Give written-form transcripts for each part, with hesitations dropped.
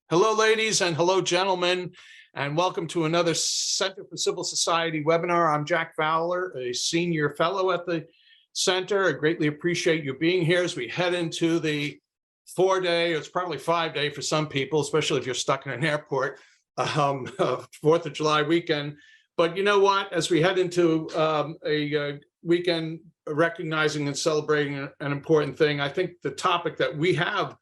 Hello, ladies, and hello, gentlemen, and welcome to another Center for Civil Society webinar. I'm Jack Fowler, a senior fellow at the center. I greatly appreciate you being here as we head into the 4-day, it's probably 5-day for some people, especially if you're stuck in an airport, 4th of July weekend. But you know what, as we head into a weekend recognizing and celebrating an important thing, I think the topic that we have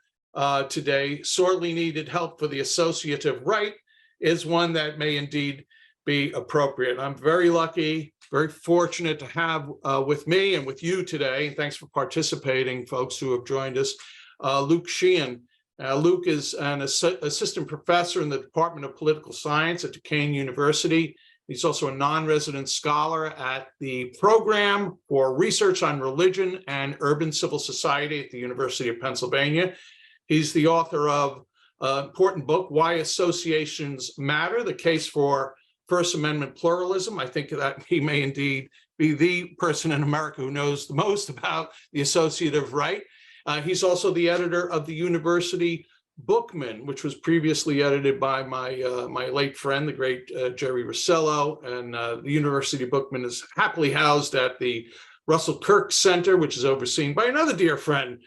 today, sorely needed help for the associative right, is one that may indeed be appropriate. I'm very lucky, very fortunate to have with me and with you today, and thanks for participating, folks who have joined us, Luke Sheehan. Luke is an assistant professor in the Department of Political Science at Duquesne University. He's also a non-resident scholar at the Program for Research on Religion and Urban Civil Society at the University of Pennsylvania. He's the author of an important book, Why Associations Matter, the case for First Amendment pluralism. I think that he may indeed be the person in America who knows the most about the associative right. He's also the editor of the University Bookman, which was previously edited by my late friend, the great Jerry Russello. And the University Bookman is happily housed at the Russell Kirk Center, which is overseen by another dear friend,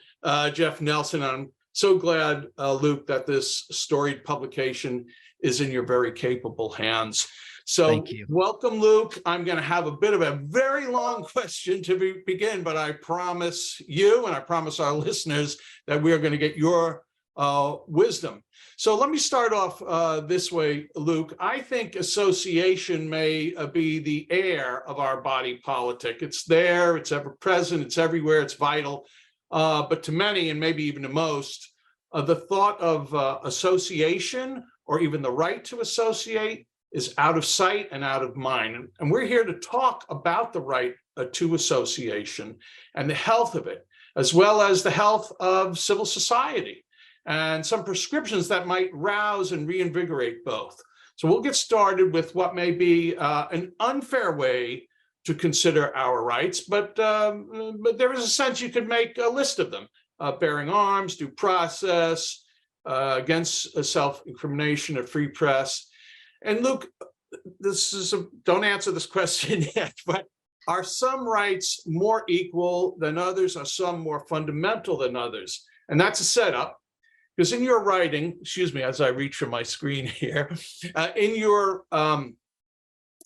Jeff Nelson. I'm so glad, Luke, that this storied publication is in your very capable hands. So thank you. Welcome, Luke. I'm going to have a bit of a very long question to begin, but I promise you and I promise our listeners that we are going to get your wisdom. So let me start off this way, Luke. I think association may be the air of our body politic. It's there, it's ever present, it's everywhere, it's vital. But to many, and maybe even to most, the thought of association or even the right to associate is out of sight and out of mind. And we're here to talk about the right to association and the health of it, as well as the health of civil society and some prescriptions that might rouse and reinvigorate both. So we'll get started with what may be an unfair way to consider our rights, but there is a sense you could make a list of them: bearing arms, due process, against self-incrimination, a free press. And Luke, don't answer this question yet, but are some rights more equal than others? Are some more fundamental than others? And that's a setup, because in your writing, excuse me, as I reach for my screen here, in your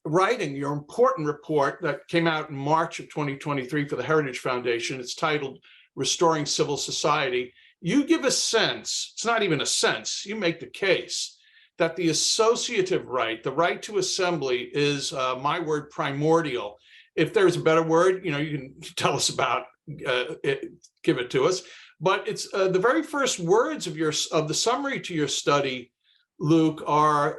writing, your important report that came out in March of 2023 for the Heritage Foundation, it's titled Restoring Civil Society. You give a sense, it's not even a sense, you make the case that the associative right, the right to assembly, is, my word, primordial. If there's a better word, you can tell us about it, give it to us. But it's the very first words of the summary to your study, Luke,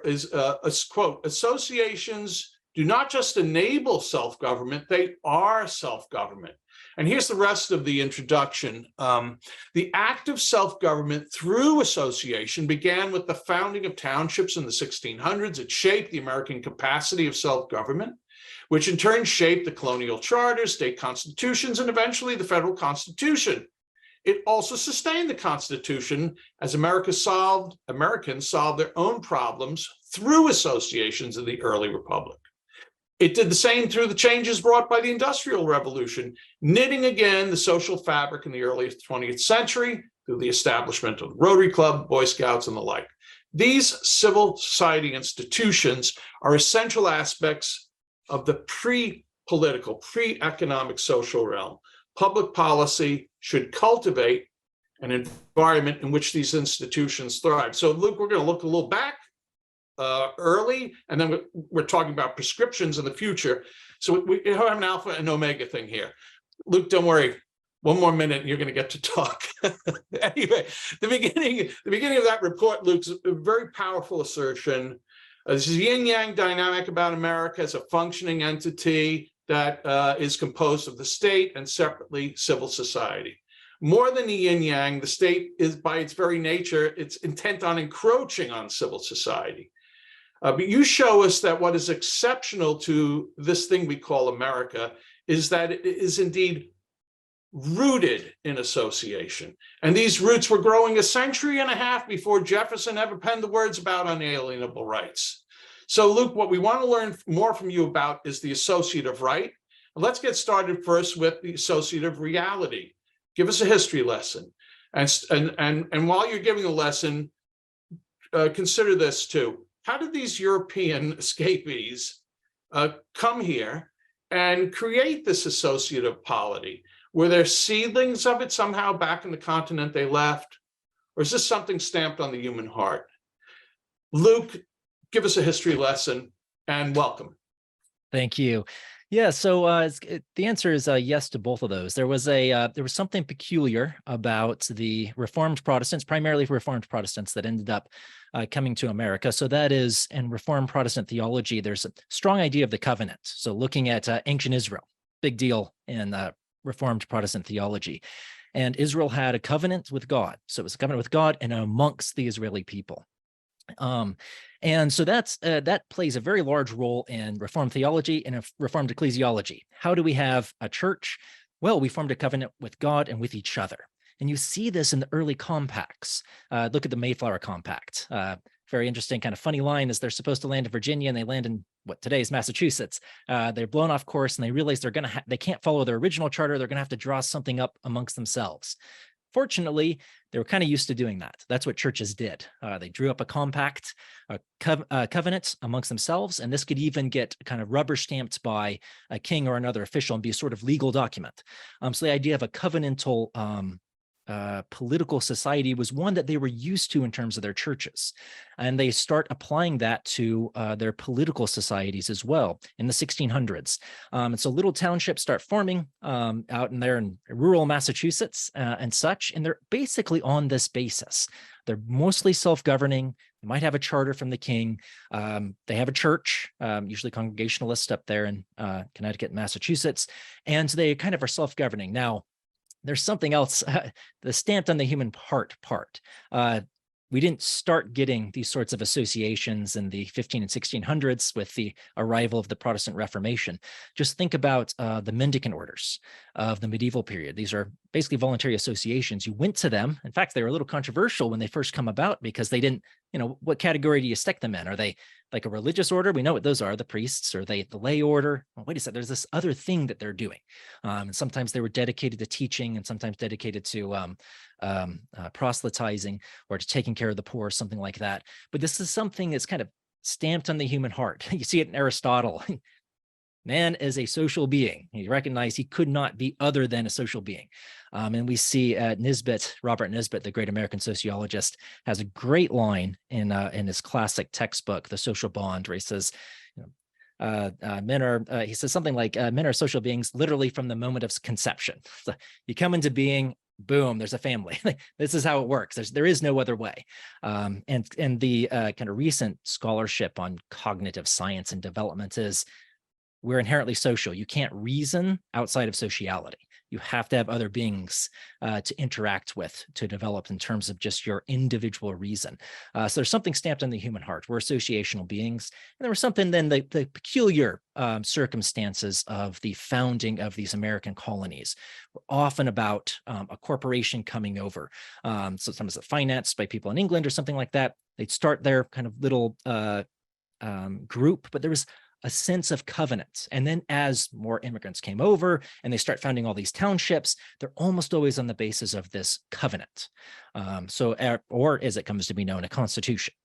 is a quote: associations do not just enable self-government, they are self-government. And here's the rest of the introduction. The act of self-government through association began with the founding of townships in the 1600s. It shaped the American capacity of self-government, which in turn shaped the colonial charters, state constitutions, and eventually the federal constitution. It also sustained the Constitution as Americans solved their own problems through associations in the early republic. It did the same through the changes brought by the Industrial Revolution, knitting again the social fabric in the early 20th century through the establishment of the Rotary Club, Boy Scouts, and the like. These civil society institutions are essential aspects of the pre-political, pre-economic social realm. Public policy should cultivate an environment in which these institutions thrive. So, Luke, we're going to look a little back early, and then we're talking about prescriptions in the future. So we have an alpha and omega thing here. Luke, don't worry. One more minute and you're going to get to talk. Anyway, the beginning of that report, Luke's a very powerful assertion. This is yin-yang dynamic about America as a functioning entity that is composed of the state and separately civil society. More than the yin-yang, the state is, by its very nature, it's intent on encroaching on civil society. But you show us that what is exceptional to this thing we call America is that it is indeed rooted in association. And these roots were growing a century and a half before Jefferson ever penned the words about unalienable rights. So Luke, what we want to learn more from you about is the associative right. Let's get started first with the associative reality. Give us a history lesson. And while you're giving a lesson, consider this too. How did these European escapees come here and create this associative polity? Were there seedlings of it somehow back in the continent they left? Or is this something stamped on the human heart? Luke, give us a history lesson and welcome. Thank you. Yeah, so the answer is yes to both of those. There was something peculiar about the Reformed Protestants, primarily Reformed Protestants, that ended up coming to America. So that is, in Reformed Protestant theology, there's a strong idea of the covenant. So looking at ancient Israel, big deal in Reformed Protestant theology. And Israel had a covenant with God. So it was a covenant with God and amongst the Israeli people. And so that plays a very large role in Reformed theology and Reformed ecclesiology. How do we have a church? Well, we formed a covenant with God and with each other. And you see this in the early compacts. Look at the Mayflower Compact. Very interesting, kind of funny line is they're supposed to land in Virginia and they land in what today is Massachusetts. They're blown off course and they realize they can't follow their original charter. They're going to have to draw something up amongst themselves. Fortunately, they were kind of used to doing that. That's what churches did. They drew up a compact, a covenant amongst themselves, and this could even get kind of rubber stamped by a king or another official and be a sort of legal document. So the idea of a covenantal political society was one that they were used to in terms of their churches. And they start applying that to their political societies as well in the 1600s. And so little townships start forming out in there in rural Massachusetts and such, and they're basically on this basis. They're mostly self-governing. They might have a charter from the king. They have a church, usually Congregationalist up there in Connecticut and Massachusetts, and they kind of are self-governing. Now, there's something else, the stamped on the human heart part. We didn't start getting these sorts of associations in the 15 and 1600s with the arrival of the Protestant Reformation. Just think about the mendicant orders of the medieval period. These are basically voluntary associations. You went to them. In fact, they were a little controversial when they first come about because they didn't, what category do you stick them in? Are they like a religious order? We know what those are, the priests. Are they the lay order? Well, wait a second, there's this other thing that they're doing. And sometimes they were dedicated to teaching and sometimes dedicated to proselytizing or to taking care of the poor, something like that. But this is something that's kind of stamped on the human heart. You see it in Aristotle. Man is a social being. He recognized he could not be other than a social being. And we see Nisbet, Robert Nisbet, the great American sociologist, has a great line in his classic textbook, The Social Bond, where he says, he says something like, men are social beings literally from the moment of conception. So you come into being, boom, there's a family. This is how it works. There is no other way. And the kind of recent scholarship on cognitive science and development is we're inherently social. You can't reason outside of sociality. You have to have other beings to interact with, to develop in terms of just your individual reason. So there's something stamped on the human heart. We're associational beings. And there was something then the peculiar circumstances of the founding of these American colonies were often about a corporation coming over. So sometimes it's financed by people in England or something like that. They'd start their kind of little group, but there was a sense of covenant. And then as more immigrants came over and they start founding all these townships, they're almost always on the basis of this covenant. Or as it comes to be known, a constitution.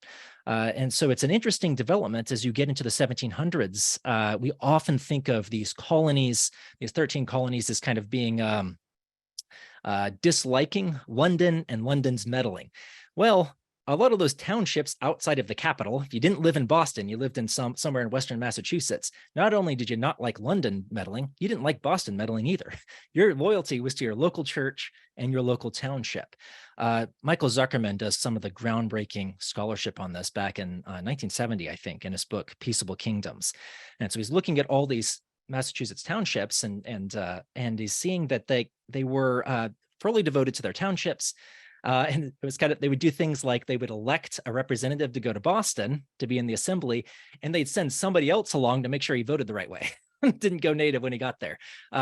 And so it's an interesting development as you get into the 1700s. We often think of these colonies, these 13 colonies, as kind of being disliking London and London's meddling. Well, a lot of those townships outside of the capital, if you didn't live in Boston, you lived in somewhere in Western Massachusetts, not only did you not like London meddling, you didn't like Boston meddling either. Your loyalty was to your local church and your local township. Michael Zuckerman does some of the groundbreaking scholarship on this back in 1970, I think, in his book, Peaceable Kingdoms. And so he's looking at all these Massachusetts townships and he's seeing that they were fully devoted to their townships. And it was they would do things like they would elect a representative to go to Boston to be in the assembly, and they'd send somebody else along to make sure he voted the right way. didn't go native when he got there.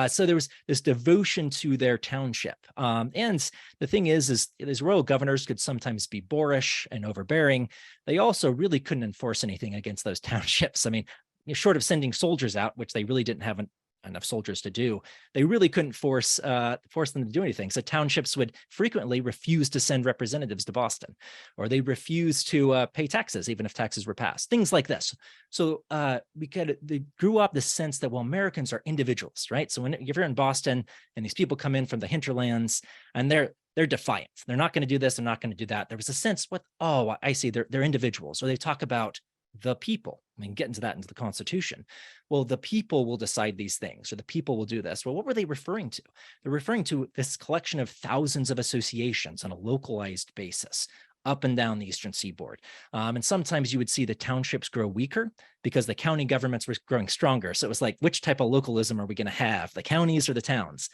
So there was this devotion to their township. And the thing is these royal governors could sometimes be boorish and overbearing. They also really couldn't enforce anything against those townships. I mean, short of sending soldiers out, which they really didn't have enough soldiers to do, they really couldn't force them to do anything. So townships would frequently refuse to send representatives to Boston, or they refuse to pay taxes, even if taxes were passed, things like this. So they grew up the sense that, well, Americans are individuals, right? So if you're in Boston and these people come in from the hinterlands and they're defiant, they're not going to do this, they're not going to do that. There was a sense, oh, I see, they're individuals. Or they talk about the people. I mean, get into that into the Constitution. Well, the people will decide these things, or the people will do this. Well, what were they referring to? They're referring to this collection of thousands of associations on a localized basis up and down the Eastern Seaboard. And sometimes you would see the townships grow weaker because the county governments were growing stronger. So it was like, which type of localism are we going to have, the counties or the towns?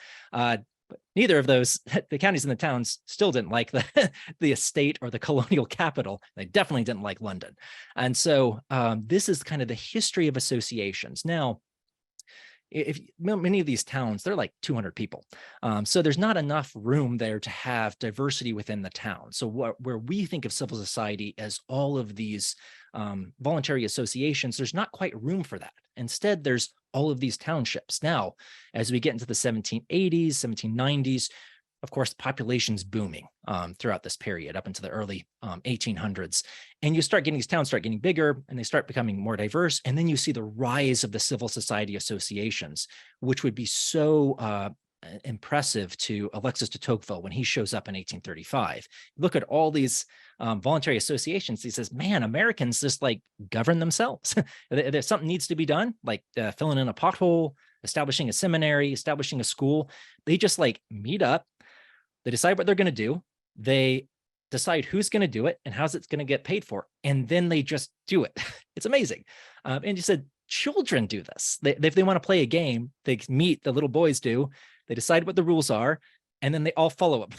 But neither of those, the counties and the towns, still didn't like the estate or the colonial capital. They definitely didn't like London. And so this is kind of the history of associations. Now, if many of these towns, they're like 200 people. So there's not enough room there to have diversity within the town. So where we think of civil society as all of these voluntary associations, there's not quite room for that. Instead, there's all of these townships. Now, as we get into the 1780s, 1790s, of course, the population's booming throughout this period up into the early 1800s. And you start getting, these towns start getting bigger and they start becoming more diverse. And then you see the rise of the civil society associations, which would be so impressive to Alexis de Tocqueville when he shows up in 1835. Look at all these voluntary associations. He says, man, Americans just like govern themselves. There's something needs to be done, like filling in a pothole, establishing a seminary, establishing a school. They just like meet up. They decide what they're going to do. They decide who's going to do it and how's it's going to get paid for. And then they just do it. It's amazing. And you said children do this. If they want to play a game, they meet, the little boys do. They decide what the rules are, and then they all follow up.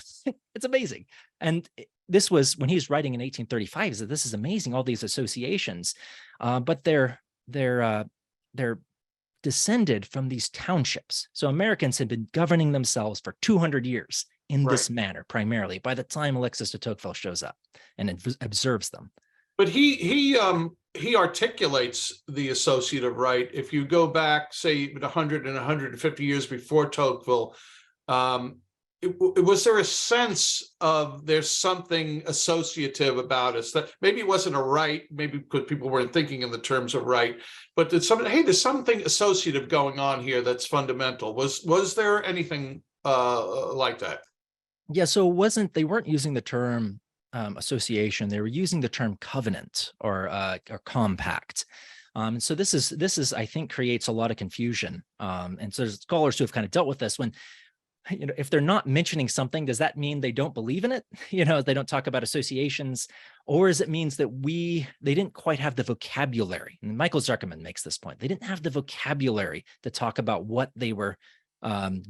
It's amazing. And this was when he was writing in 1835, he said, this is amazing, all these associations. But they're descended from these townships. So Americans had been governing themselves for 200 years in this manner, primarily, by the time Alexis de Tocqueville shows up and observes them. But he articulates the associative right. If you go back, say, 100 and 150 years before Tocqueville, was there a sense of there's something associative about us, that maybe it wasn't a right, maybe because people weren't thinking in the terms of right, but there's something associative going on here that's fundamental. Was there anything like that? Yeah, so they weren't using the term association. They were using the term covenant or compact. And so this is, I think, creates a lot of confusion. And so there's scholars who have kind of dealt with this. When, if they're not mentioning something, does that mean they don't believe in it? They don't talk about associations, or does it means that they didn't quite have the vocabulary? And Michael Zuckerman makes this point. They didn't have the vocabulary to talk about what they were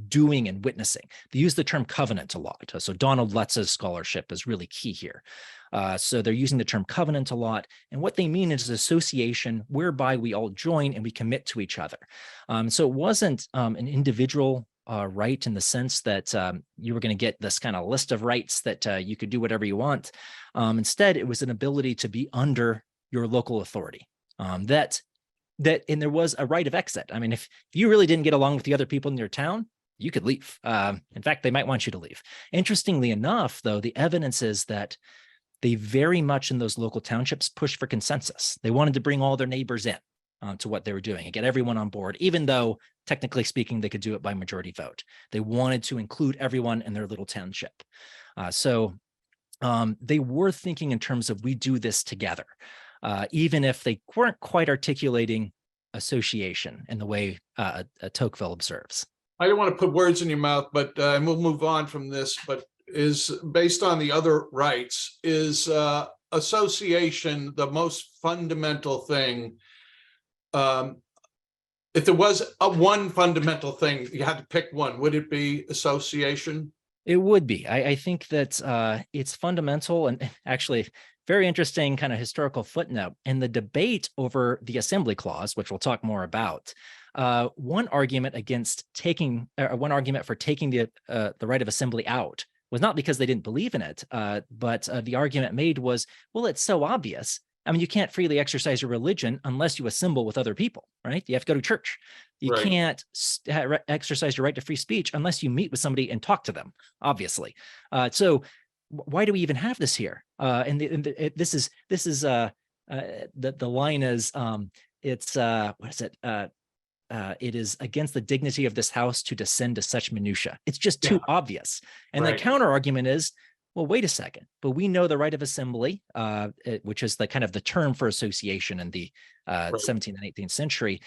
doing and witnessing. They use the term covenant a lot. So Donald Lutz's scholarship is really key here. So they're using the term covenant a lot. And what they mean is association whereby we all join and we commit to each other. So it wasn't an individual right in the sense that you were going to get this kind of list of rights that you could do whatever you want. Instead, it was an ability to be under your local authority. And there was a right of exit. I mean, if you really didn't get along with the other people in your town, you could leave. In fact, they might want you to leave. Interestingly enough, though, the evidence is that they very much in those local townships pushed for consensus. They wanted to bring all their neighbors in to what they were doing and get everyone on board, even though technically speaking, they could do it by majority vote. They wanted to include everyone in their little township. So they were thinking in terms of, we do this together. Even if they weren't quite articulating association in the way Tocqueville observes. I don't want to put words in your mouth, but and we'll move on from this, but is based on the other rights, is association the most fundamental thing? If there was one fundamental thing, you had to pick one, would it be association? It would be. I think that it's fundamental, and actually very interesting kind of historical footnote in the debate over the Assembly Clause, which we'll talk more about. one argument for taking the right of assembly out was not because they didn't believe in it, but the argument made was, well, it's so obvious. I mean, you can't freely exercise your religion unless you assemble with other people, right? You have to go to church. You Right. can't exercise your right to free speech unless you meet with somebody and talk to them, obviously. So why do we even have this here? This is the line is it's what is it? It is against the dignity of this house to descend to such minutia. It's just too obvious. And Right. the counter argument is, well, wait a second, but we know the right of assembly, which is the kind of the term for association in the 17th and 18th century,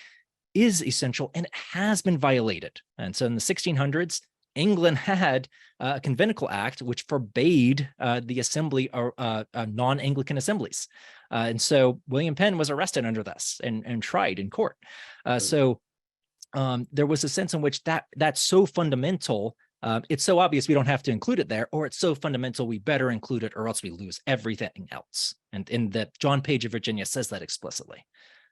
is essential and it has been violated. And so in the 1600s, England had a conventicle act which forbade the assembly or non-Anglican assemblies. And so William Penn was arrested under this and tried in court. So there was a sense in which that's so fundamental. It's so obvious we don't have to include it there, or it's so fundamental we better include it or else we lose everything else. And in the John Page of Virginia says that explicitly.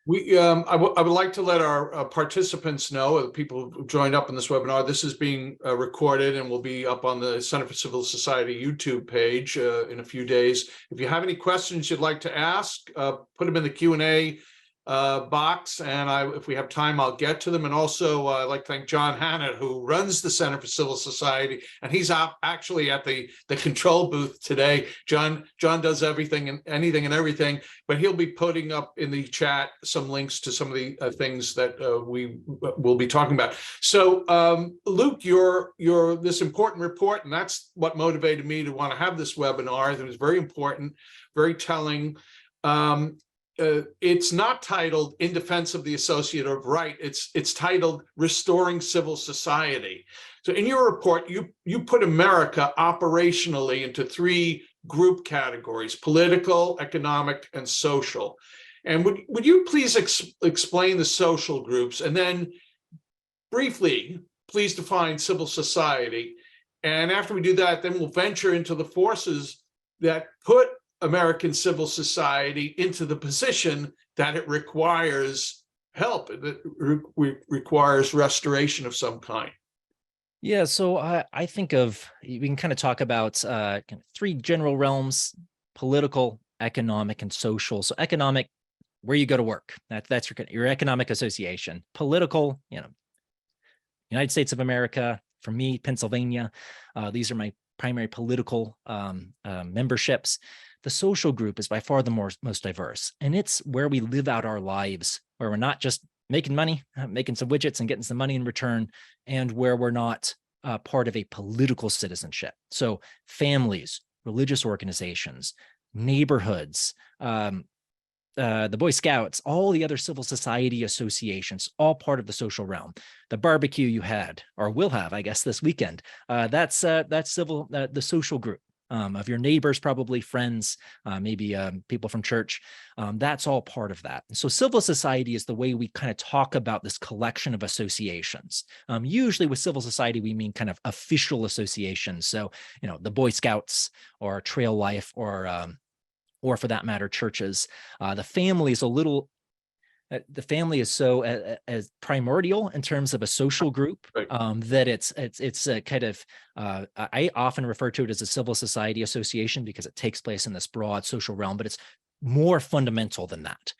I would like to let our participants know, the people who joined up in this webinar, this is being recorded and will be up on the Center for Civil Society YouTube page in a few days. If you have any questions you'd like to ask, put them in the Q&A box, and if we have time, I'll get to them. And also, I'd like to thank John Hannett, who runs the Center for Civil Society, and he's actually at the control booth today. John does everything and anything and everything, but he'll be putting up in the chat some links to some of the things that we will be talking about. So, Luke, your this important report, and that's what motivated me to want to have this webinar. It was very important, very telling. It's not titled "In Defense of the Associative Right." It's titled "Restoring Civil Society." So, in your report, you put America operationally into three group categories: political, economic, and social. And would you please explain the social groups, and then briefly, please define civil society. And after we do that, then we'll venture into the forces that put American civil society into the position that it requires help, that requires restoration of some kind. Yeah, so I think we can kind of talk about three general realms: political, economic, and social. So economic, where you go to work, that's your economic association. Political, United States of America, for me, Pennsylvania. These are my primary political memberships. The social group is by far the most diverse, and it's where we live out our lives, where we're not just making money, making some widgets and getting some money in return, and where we're not part of a political citizenship. So families, religious organizations, neighborhoods, the Boy Scouts, all the other civil society associations, all part of the social realm. The barbecue you had or will have, I guess, this weekend, that's the social group. Of your neighbors, probably friends, maybe people from church. That's all part of that. So civil society is the way we kind of talk about this collection of associations. Usually with civil society, we mean kind of official associations. So, the Boy Scouts or Trail Life or for that matter, churches. The family is the family is so as primordial in terms of a social group, Right. That it's a kind of I often refer to it as a civil society association because it takes place in this broad social realm, but it's more fundamental than that.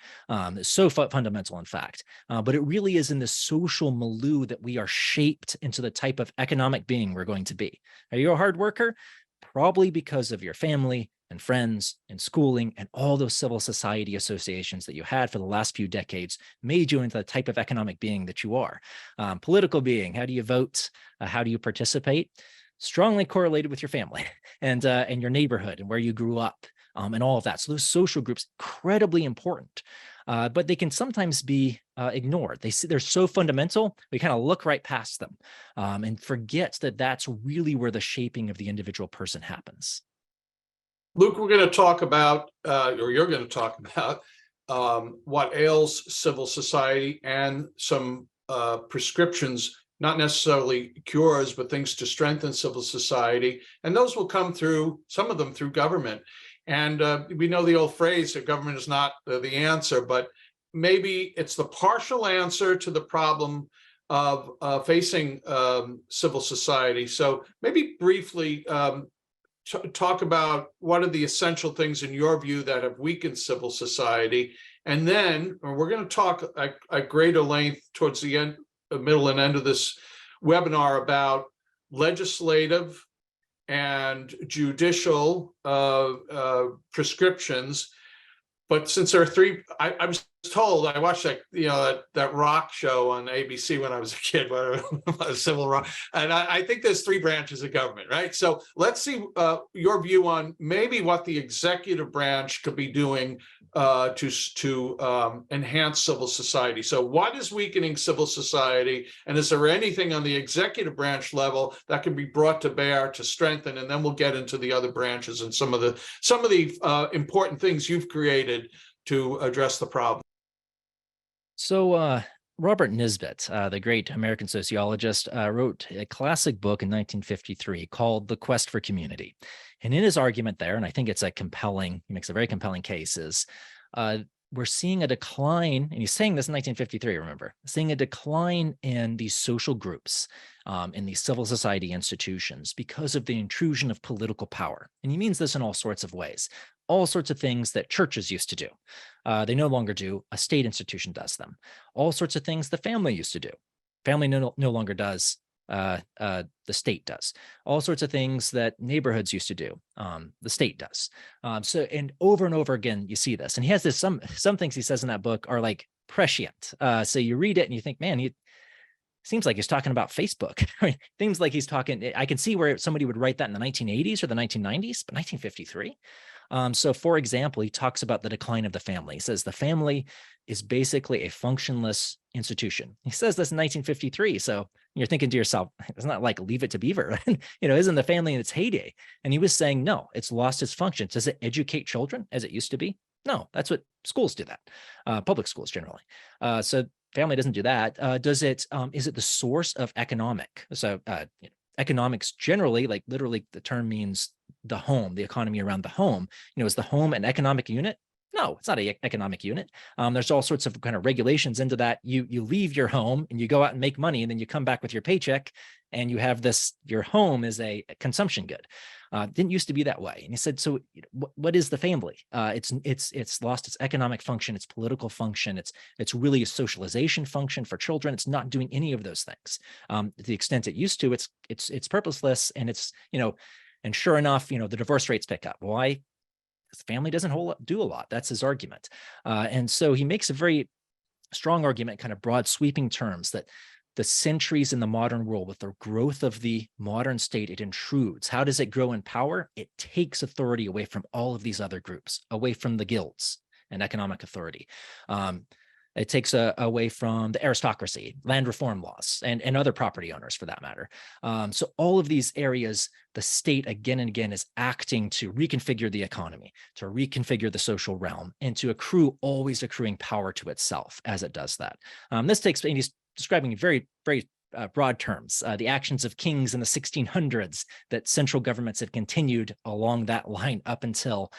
It's so fundamental, in fact. But it really is in the social milieu that we are shaped into the type of economic being we're going to be. Are you a hard worker? Probably because of your family and friends and schooling and all those civil society associations that you had for the last few decades made you into the type of economic being that you are. Political being, how do you vote? How do you participate? Strongly correlated with your family and your neighborhood and where you grew up, and all of that. So those social groups, incredibly important, but they can sometimes be ignored. They're so fundamental, we kind of look right past them and forget that that's really where the shaping of the individual person happens. Luke, we're going to talk about, or you're going to talk about what ails civil society and some prescriptions, not necessarily cures, but things to strengthen civil society. And those will come through, some of them through government. And we know the old phrase that government is not the answer, but maybe it's the partial answer to the problem of facing civil society. So maybe briefly talk about what are the essential things in your view that have weakened civil society. And then we're going to talk at greater length towards the end, the middle and end of this webinar about legislative and judicial prescriptions. But since there are three, I was told, I watched that rock show on ABC when I was a kid, Civil Rock, and I think there's three branches of government, right? So let's see your view on maybe what the executive branch could be doing to enhance civil society. So what is weakening civil society, and is there anything on the executive branch level that can be brought to bear to strengthen? And then we'll get into the other branches and some of the important things you've created to address the problem. So Robert Nisbet, the great American sociologist, wrote a classic book in 1953 called The Quest for Community. And in his argument there, and I think it's he makes a very compelling case, is we're seeing a decline, and he's saying this in 1953, remember, seeing a decline in these social groups, in these civil society institutions because of the intrusion of political power. And he means this in all sorts of ways. All sorts of things that churches used to do. They no longer do. A state institution does them. All sorts of things the family used to do. Family no longer does. The state does. All sorts of things that neighborhoods used to do. The state does. And over again, you see this. And he has this, some things he says in that book are like prescient. So you read it and you think, man, he seems like he's talking about Facebook. Seems like he's talking, I can see where somebody would write that in the 1980s or the 1990s, but 1953. So for example, he talks about the decline of the family. He says the family is basically a functionless institution. He says this in 1953. So you're thinking to yourself, it's not like Leave It to Beaver, isn't the family in its heyday? And he was saying, no, it's lost its function. Does it educate children as it used to be? No, that's what schools do that, public schools generally. So family doesn't do that. Does it, is it the source of economic? So economics generally, like literally the term means the home, the economy around the home. Is the home an economic unit? No, it's not an economic unit. There's all sorts of kind of regulations into that. You leave your home and you go out and make money, and then you come back with your paycheck and you have this, your home is a consumption good. Didn't used to be that way. And he said, so what is the family? It's lost its economic function, its political function. It's really a socialization function for children. It's not doing any of those things. To the extent it used to, it's purposeless, and it's, and sure enough, the divorce rates pick up. Why? The family doesn't do a lot. That's his argument. And so he makes a very strong argument, kind of broad sweeping terms, that the centuries in the modern world, with the growth of the modern state, it intrudes. How does it grow in power? It takes authority away from all of these other groups, away from the guilds and economic authority. It takes away from the aristocracy, land reform laws, and other property owners for that matter. So all of these areas, the state again and again is acting to reconfigure the economy, to reconfigure the social realm, and to always accruing power to itself as it does that. This takes, and he's describing in very, very broad terms, the actions of kings in the 1600s, that central governments had continued along that line up until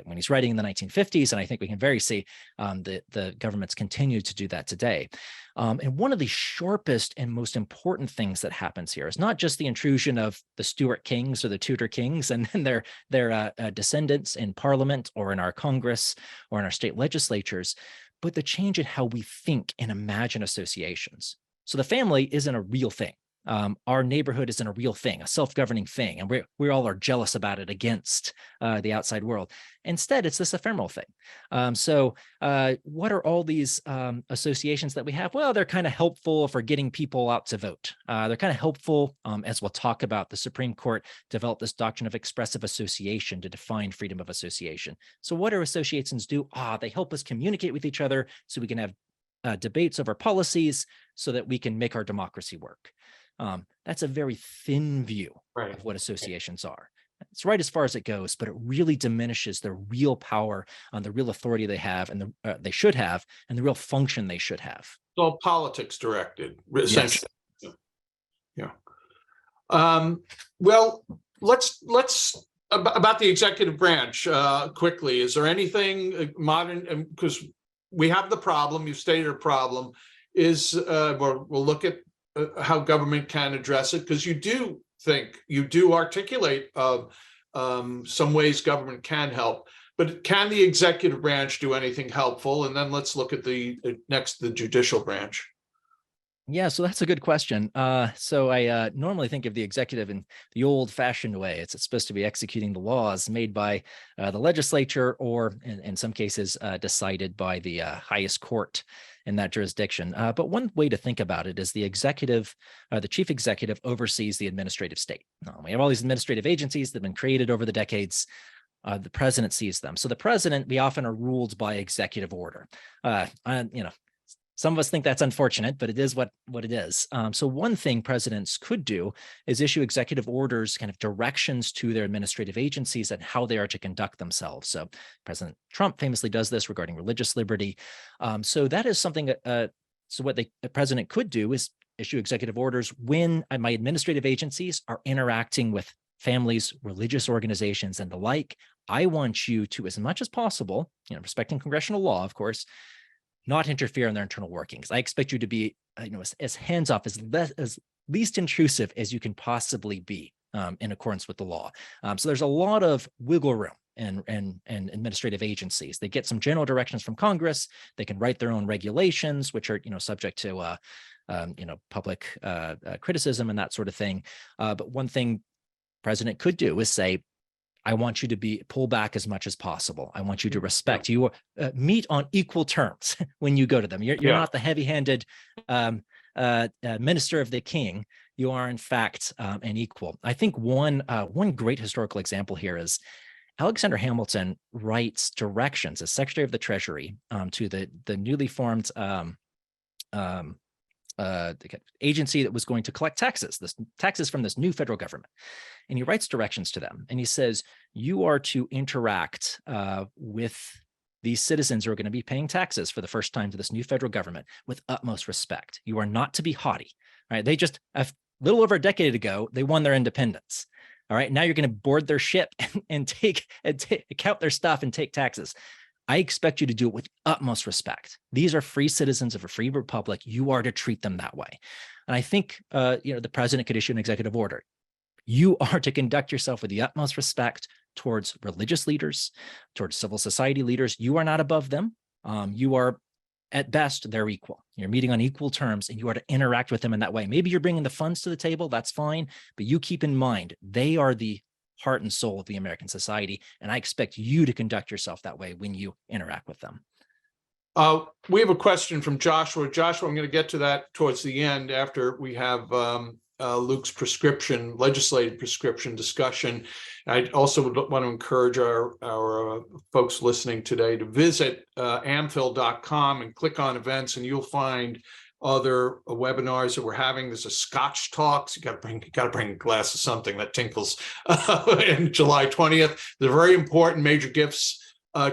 when he's writing in the 1950s. And I think we can very see the governments continue to do that today. And one of the sharpest and most important things that happens here is not just the intrusion of the Stuart kings or the Tudor kings and their descendants in Parliament or in our Congress or in our state legislatures, but the change in how we think and imagine associations. So the family isn't a real thing. Our neighborhood isn't a real thing, a self-governing thing, and we all are jealous about it against the outside world. Instead, it's this ephemeral thing. So what are all these associations that we have? Well, they're kind of helpful for getting people out to vote. They're kind of helpful, as we'll talk about. The Supreme Court developed this doctrine of expressive association to define freedom of association. So what do associations do? They help us communicate with each other so we can have debates over policies so that we can make our democracy work. That's a very thin view of what associations are. It's right as far as it goes, but it really diminishes the real power, the real authority they have, and they should have, and the real function they should have. It's all politics directed, essentially. Yes. Yeah. Well, let's about the executive branch quickly. Is there anything modern? Because we have the problem, you've stated a problem, is we'll look at how government can address it, because you do articulate some ways government can help. But can the executive branch do anything helpful? And then let's look at the judicial branch. Yeah, so that's a good question. So I normally think of the executive in the old-fashioned way. It's supposed to be executing the laws made by the legislature, or in some cases decided by the highest court in that jurisdiction. But one way to think about it is the executive, the chief executive, oversees the administrative state. We have all these administrative agencies that have been created over the decades. The president sees them. So the president, we often are ruled by executive order. Some of us think that's unfortunate, but it is what it is. So one thing presidents could do is issue executive orders, kind of directions to their administrative agencies and how they are to conduct themselves. So President Trump famously does this regarding religious liberty. So that is something. So what the president could do is issue executive orders when my administrative agencies are interacting with families, religious organizations, and the like. I want you to, as much as possible, respecting congressional law, of course, not interfere in their internal workings. I expect you to be, as hands-off, as least intrusive as you can possibly be in accordance with the law. So there's a lot of wiggle room in administrative agencies. They get some general directions from Congress. They can write their own regulations, which are, subject to, public criticism and that sort of thing. But one thing president could do is say, I want you to pull back as much as possible. I want you to respect. You meet on equal terms when you go to them. You're not the heavy-handed minister of the king. You are, in fact, an equal. I think one great historical example here is Alexander Hamilton writes directions as Secretary of the Treasury to the newly formed agency that was going to collect taxes from this new federal government. And he writes directions to them. And he says, you are to interact with these citizens who are going to be paying taxes for the first time to this new federal government with utmost respect. You are not to be haughty. Right? They just, a little over a decade ago, they won their independence. All right. Now you're going to board their ship and count their stuff and take taxes. I expect you to do it with utmost respect. These are free citizens of a free republic. You are to treat them that way. And I think, the president could issue an executive order. You are to conduct yourself with the utmost respect towards religious leaders, towards civil society leaders. You are not above them. You are, at best, their equal. You're meeting on equal terms, and you are to interact with them in that way. Maybe you're bringing the funds to the table. That's fine. But you keep in mind, they are the heart and soul of the American society. And I expect you to conduct yourself that way when you interact with them. We have a question from Joshua. Joshua, I'm going to get to that towards the end after we have Luke's legislative prescription discussion. I also would want to encourage our folks listening today to visit amphil.com and click on events, and you'll find other webinars that we're having. There's a Scotch Talks. You got to bring a glass of something that tinkles in July 20th. The very important major gifts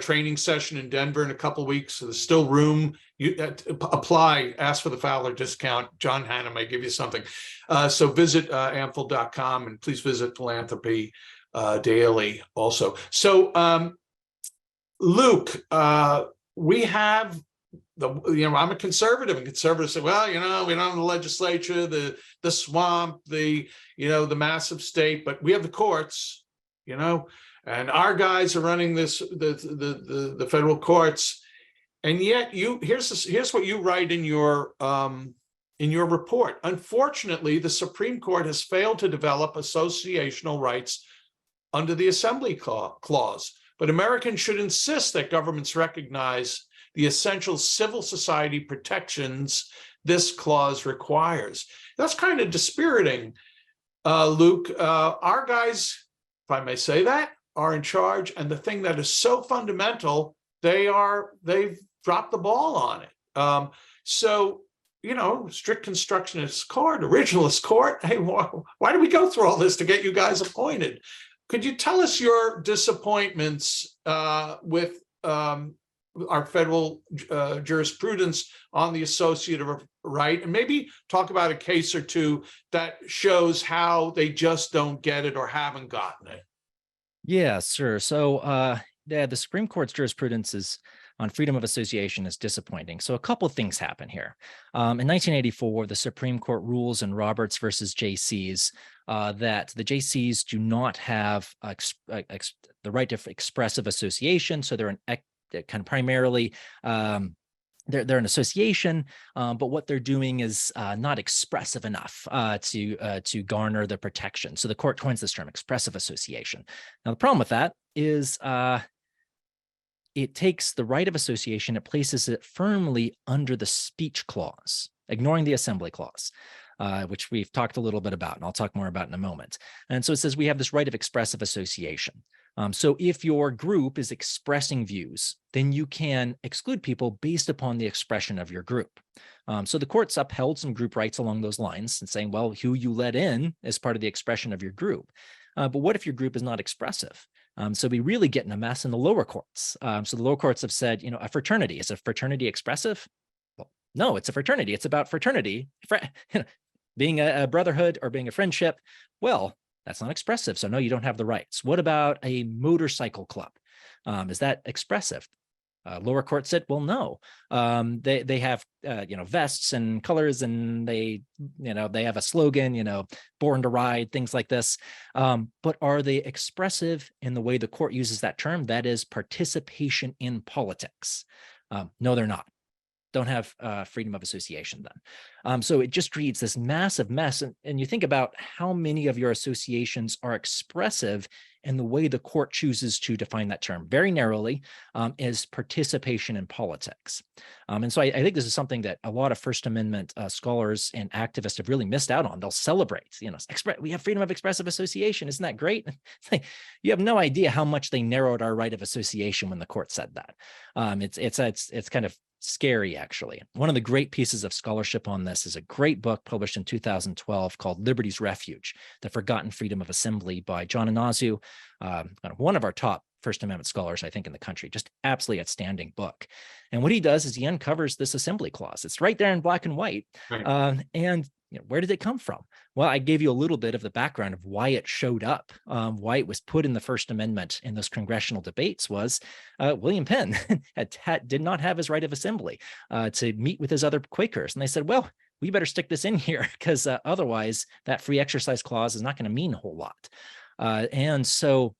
training session in Denver in a couple of weeks. So there's still room. You apply, ask for the Fowler discount. John Hanna may give you something. So visit amphil.com, and please visit Philanthropy Daily also. So Luke, we have I'm a conservative, and conservatives say, well, we don't have the legislature, the swamp, the massive state, but we have the courts, and our guys are running the federal courts. And yet here's what you write in your report. Unfortunately, the Supreme Court has failed to develop associational rights under the Assembly Clause, but Americans should insist that governments recognize the essential civil society protections this clause requires. That's kind of dispiriting, Luke. Our guys, if I may say that, are in charge, and the thing that is so fundamental, they've dropped the ball on it. So, strict constructionist court, originalist court. Hey, why do we go through all this to get you guys appointed? Could you tell us your disappointments with our federal jurisprudence on the associative right, and maybe talk about a case or two that shows how they just don't get it or haven't gotten it? Yeah, sure. So, the Supreme Court's jurisprudence is on freedom of association is disappointing. So a couple of things happen here. In 1984, the Supreme Court rules in Roberts versus JCs that the JCs do not have the right to expressive association. So they're kind of primarily they're an association, but what they're doing is not expressive enough to garner the protection. So the court coins this term, expressive association. Now, the problem with that is it takes the right of association, it places it firmly under the speech clause, ignoring the assembly clause, which we've talked a little bit about, and I'll talk more about in a moment. And so it says we have this right of expressive association. So if your group is expressing views, then you can exclude people based upon the expression of your group. So the courts upheld some group rights along those lines and saying, well, who you let in is part of the expression of your group. But what if your group is not expressive? So we really get in a mess in the lower courts. So the lower courts have said, a fraternity, is a fraternity expressive? Well, no, it's a fraternity. It's about fraternity, being a brotherhood or being a friendship. Well, that's not expressive. So no, you don't have the rights. What about a motorcycle club? Is that expressive? Lower court said, well, no. They have vests and colors, and they have a slogan, born to ride, things like this. But are they expressive in the way the court uses that term? That is participation in politics. No, they're not. Don't have freedom of association then. So it just creates this massive mess. And you think about how many of your associations are expressive, and the way the court chooses to define that term very narrowly is participation in politics. And so I think this is something that a lot of First Amendment scholars and activists have really missed out on. They'll celebrate, we have freedom of expressive association. Isn't that great? You have no idea how much they narrowed our right of association when the court said that. It's kind of scary, actually. One of the great pieces of scholarship on this is a great book published in 2012 called Liberty's Refuge, The Forgotten Freedom of Assembly by John Inazu, one of our top First Amendment scholars, I think, in the country. Just absolutely outstanding book. And what he does is he uncovers this assembly clause. It's right there in black and white. Right. And where did it come from? Well, I gave you a little bit of the background of why it showed up, why it was put in the First Amendment in those congressional debates was William Penn did not have his right of assembly to meet with his other Quakers. And they said, well, we better stick this in here because otherwise that free exercise clause is not going to mean a whole lot. And so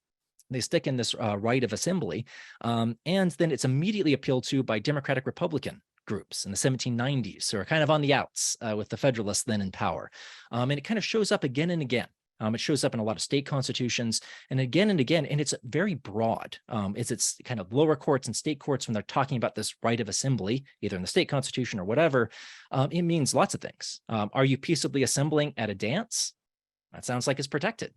they stick in this right of assembly, and then it's immediately appealed to by Democratic Republican groups in the 1790s who are kind of on the outs with the Federalists then in power. And it kind of shows up again and again. It shows up in a lot of state constitutions and again, and it's very broad. It's kind of lower courts and state courts when they're talking about this right of assembly, either in the state constitution or whatever. It means lots of things. Are you peaceably assembling at a dance? That sounds like it's protected.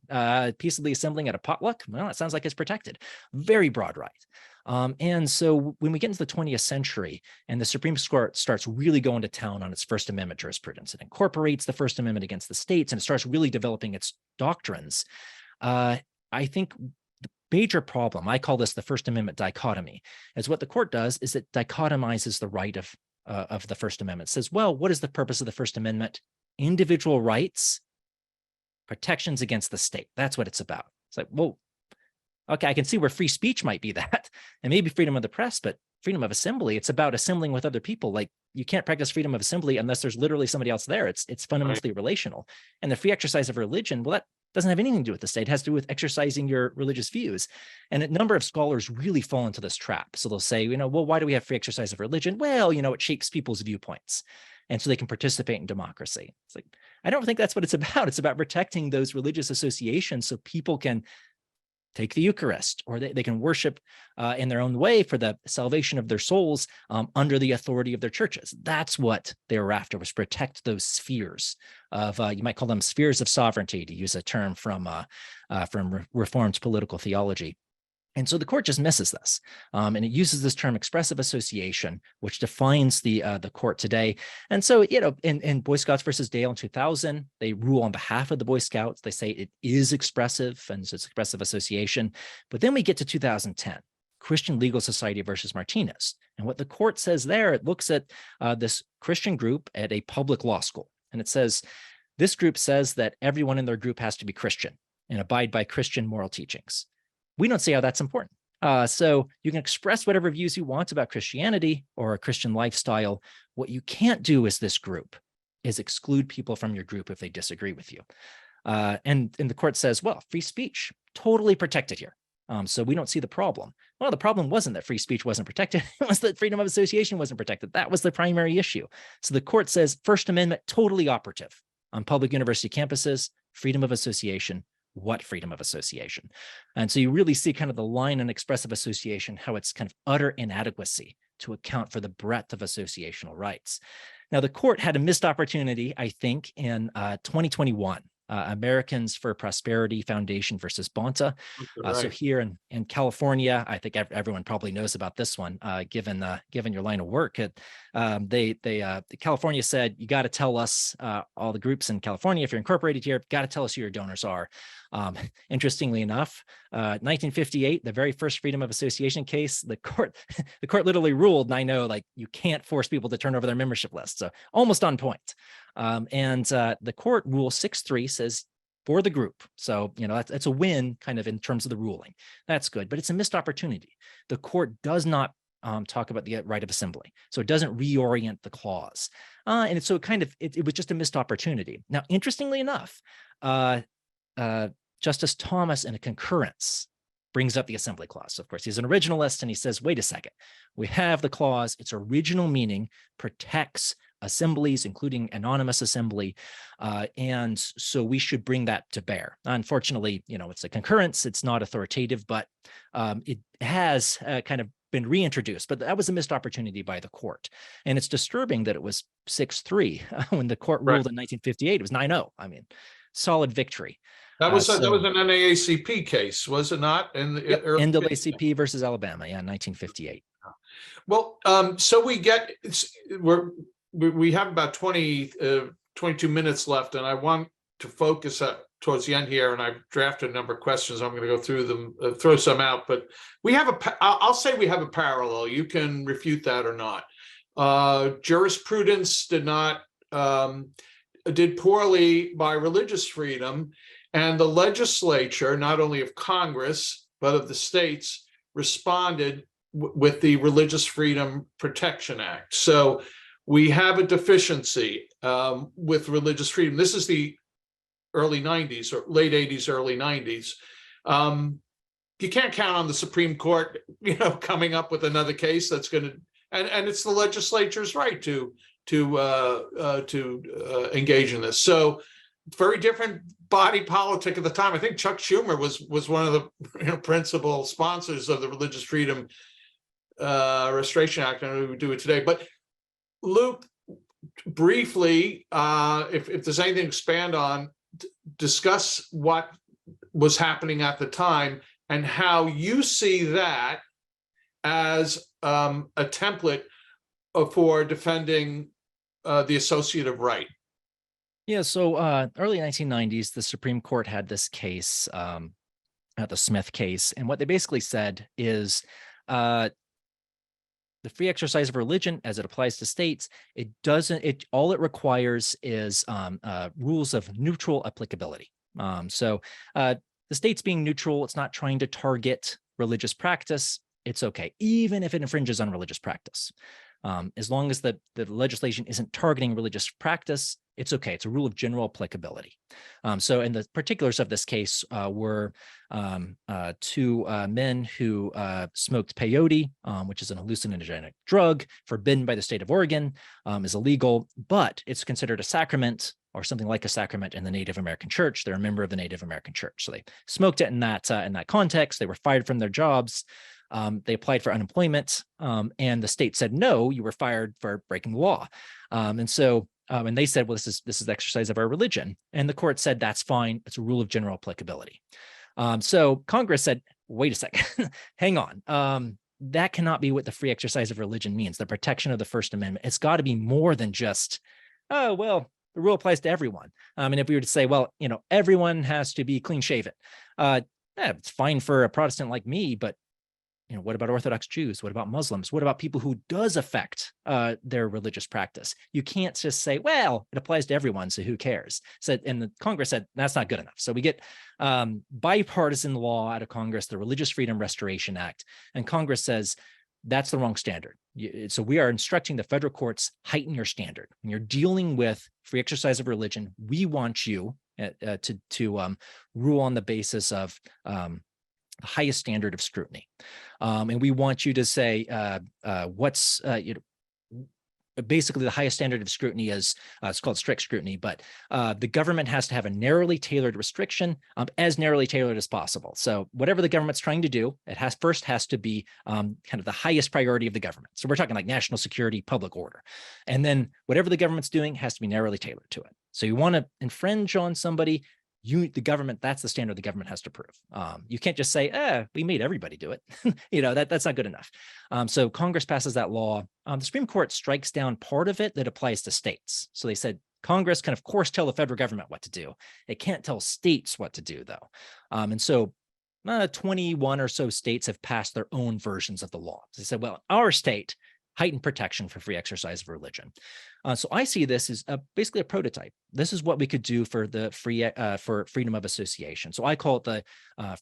Peaceably assembling at a potluck? Well, that sounds like it's protected. Very broad right. And so when we get into the 20th century and the Supreme Court starts really going to town on its First Amendment jurisprudence, it incorporates the First Amendment against the states and it starts really developing its doctrines. I think the major problem, I call this the First Amendment dichotomy, is what the court does is it dichotomizes the right of the First Amendment. It says, well, what is the purpose of the First Amendment? Individual rights, protections against the state. That's what it's about. It's like, whoa, okay, I can see where free speech might be that, and maybe freedom of the press, but freedom of assembly, it's about assembling with other people. Like you can't practice freedom of assembly unless there's literally somebody else there. It's fundamentally relational. And the free exercise of religion, well, that doesn't have anything to do with the state. It has to do with exercising your religious views. And a number of scholars really fall into this trap. So they'll say, well, why do we have free exercise of religion? Well, it shapes people's viewpoints. And so they can participate in democracy. It's like, I don't think that's what it's about. It's about protecting those religious associations so people can take the Eucharist, or they can worship in their own way for the salvation of their souls under the authority of their churches. That's what they were after, was protect those spheres of, you might call them spheres of sovereignty, to use a term from Reformed political theology. And so the court just misses this, and it uses this term expressive association, which defines the court today. And so, in Boy Scouts versus Dale in 2000, they rule on behalf of the Boy Scouts. They say it is expressive, and it's expressive association. But then we get to 2010, Christian Legal Society versus Martinez. And what the court says there, it looks at this Christian group at a public law school. And it says, this group says that everyone in their group has to be Christian and abide by Christian moral teachings. We don't see how that's important. So you can express whatever views you want about Christianity or a Christian lifestyle. What you can't do as this group is exclude people from your group if they disagree with you. And the court says, well, free speech, totally protected here. So we don't see the problem. Well, the problem wasn't that free speech wasn't protected. It was that freedom of association wasn't protected. That was the primary issue. So the court says First Amendment totally operative on public university campuses, freedom of association. What freedom of association? And so you really see kind of the line in expressive association, how it's kind of utter inadequacy to account for the breadth of associational rights. Now, the court had a missed opportunity, I think, in 2021. Americans for Prosperity Foundation versus Bonta. So here in California, I think everyone probably knows about this one, given your line of work. California said, you got to tell us, all the groups in California, if you're incorporated here, got to tell us who your donors are. Interestingly enough, 1958, the very first freedom of association case, the court literally ruled, and I know, like, you can't force people to turn over their membership list. So almost on point. The court rule 6-3 says for the group. So, that's a win kind of in terms of the ruling. That's good, but it's a missed opportunity. The court does not talk about the right of assembly. So it doesn't reorient the clause. And so it was just a missed opportunity. Now, interestingly enough, Justice Thomas in a concurrence brings up the assembly clause. So of course, he's an originalist and he says, wait a second, we have the clause, its original meaning protects assemblies, including anonymous assembly. And so we should bring that to bear. Unfortunately, it's a concurrence, it's not authoritative, but it has kind of been reintroduced, but that was a missed opportunity by the court. And it's disturbing that it was 6-3 when the court ruled in 1958, it was 9-0. I mean, solid victory. That was an NAACP case, was it not? NAACP versus Alabama, 1958. Well, so we have about 22 minutes left, and I want to focus towards the end here, and I've drafted a number of questions. I'm going to go through them, throw some out, but I'll say we have a parallel. You can refute that or not. Jurisprudence did poorly by religious freedom, and the legislature, not only of Congress, but of the states, responded with the Religious Freedom Protection Act. So we have a deficiency with religious freedom. This is the early 90s or late 80s, early 90s. You can't count on the Supreme Court, coming up with another case that's going to, and it's the legislature's right to engage in this. So very different body politic at the time. I think Chuck Schumer was one of the principal sponsors of the Religious Freedom Restoration Act. I don't know if we do it today, but Luke, briefly, if there's anything to expand on, discuss what was happening at the time and how you see that as a template for defending the associative right. Yeah, so early 1990s, the Supreme Court had this case, the Smith case, and what they basically said is the free exercise of religion, as it applies to states, all it requires is rules of neutral applicability. So the states being neutral, it's not trying to target religious practice, it's okay, even if it infringes on religious practice. As long as the legislation isn't targeting religious practice, it's okay. It's a rule of general applicability. So in the particulars of this case were two men who smoked peyote, which is an hallucinogenic drug forbidden by the state of Oregon, is illegal, but it's considered a sacrament or something like a sacrament in the Native American church. They're a member of the Native American church. So they smoked it in that context. They were fired from their jobs. They applied for unemployment, and the state said, no, you were fired for breaking the law. And they said, well, this is the exercise of our religion. And the court said, that's fine. It's a rule of general applicability. So Congress said, wait a second, hang on. That cannot be what the free exercise of religion means, the protection of the First Amendment. It's got to be more than just, oh, well, the rule applies to everyone. And if we were to say, well, everyone has to be clean shaven, it's fine for a Protestant like me, but what about Orthodox Jews? What about Muslims? What about people who does affect their religious practice? You can't just say, well, it applies to everyone, so who cares? So, and the Congress said, that's not good enough. So we get bipartisan law out of Congress, the Religious Freedom Restoration Act, and Congress says, that's the wrong standard. So we are instructing the federal courts, heighten your standard. When you're dealing with free exercise of religion, we want you to rule on the basis of the highest standard of scrutiny. And we want you to say what's, basically the highest standard of scrutiny is, it's called strict scrutiny, but the government has to have a narrowly tailored restriction, as narrowly tailored as possible. So whatever the government's trying to do, it has to be kind of the highest priority of the government. So we're talking like national security, public order. And then whatever the government's doing has to be narrowly tailored to it. So you want to infringe on somebody, the government, that's the standard the government has to prove. You can't just say, we made everybody do it. That's not good enough. So Congress passes that law. The Supreme Court strikes down part of it that applies to states. So they said, Congress can, of course, tell the federal government what to do. It can't tell states what to do, though. And so 21 or so states have passed their own versions of the law. So they said, well, our state, heightened protection for free exercise of religion. So I see this as basically a prototype. This is what we could do for the for freedom of association. So I call it the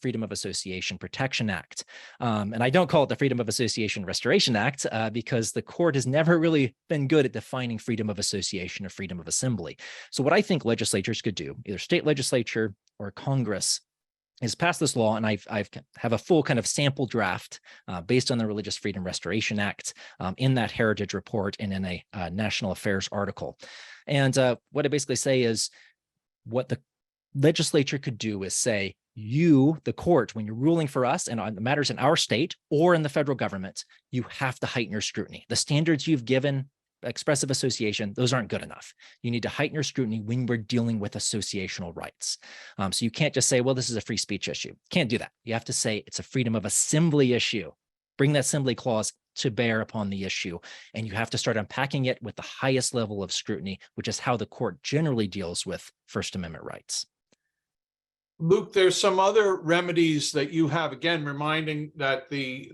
Freedom of Association Protection Act. And I don't call it the Freedom of Association Restoration Act because the court has never really been good at defining freedom of association or freedom of assembly. So what I think legislatures could do, either state legislature or Congress, is pass this law, and I have a full kind of sample draft based on the Religious Freedom Restoration Act in that Heritage report and in a National Affairs article. And what I basically say is what the legislature could do is say, you, the court, when you're ruling for us and on the matters in our state or in the federal government, you have to heighten your scrutiny. The standards you've given expressive association, those aren't good enough. You need to heighten your scrutiny when we're dealing with associational rights. So you can't just say, well, this is a free speech issue. Can't do that. You have to say it's a freedom of assembly issue. Bring that assembly clause to bear upon the issue. And you have to start unpacking it with the highest level of scrutiny, which is how the court generally deals with First Amendment rights. Luke, there's some other remedies that you have, again, reminding that the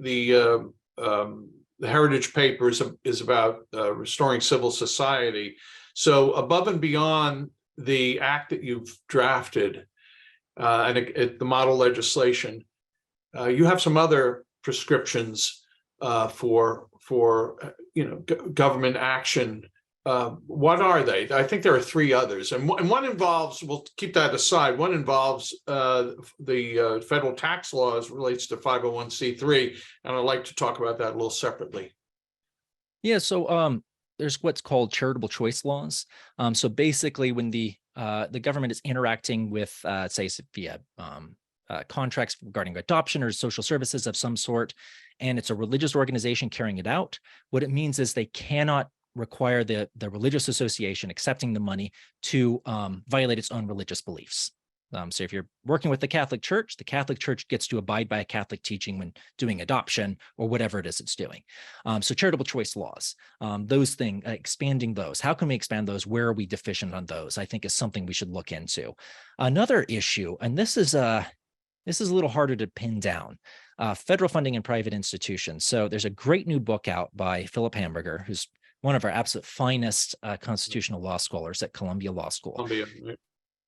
Heritage paper is about restoring civil society. So above and beyond the act that you've drafted and the model legislation, you have some other prescriptions for government action. What are they? I think there are three others, and one involves, we'll keep that aside, one involves the federal tax laws, relates to 501c3, and I'd like to talk about that a little separately. Yeah, so there's what's called charitable choice laws. So basically when the government is interacting with, say, via contracts regarding adoption or social services of some sort, and it's a religious organization carrying it out, what it means is they cannot require the religious association accepting the money to violate its own religious beliefs. So if you're working with the Catholic Church gets to abide by a Catholic teaching when doing adoption or whatever it is it's doing. So charitable choice laws, those things, expanding those. How can we expand those? Where are we deficient on those? I think is something we should look into. Another issue, and this is a little harder to pin down, federal funding in private institutions. So there's a great new book out by Philip Hamburger, who's one of our absolute finest constitutional law scholars at Columbia Law School. Columbia, right.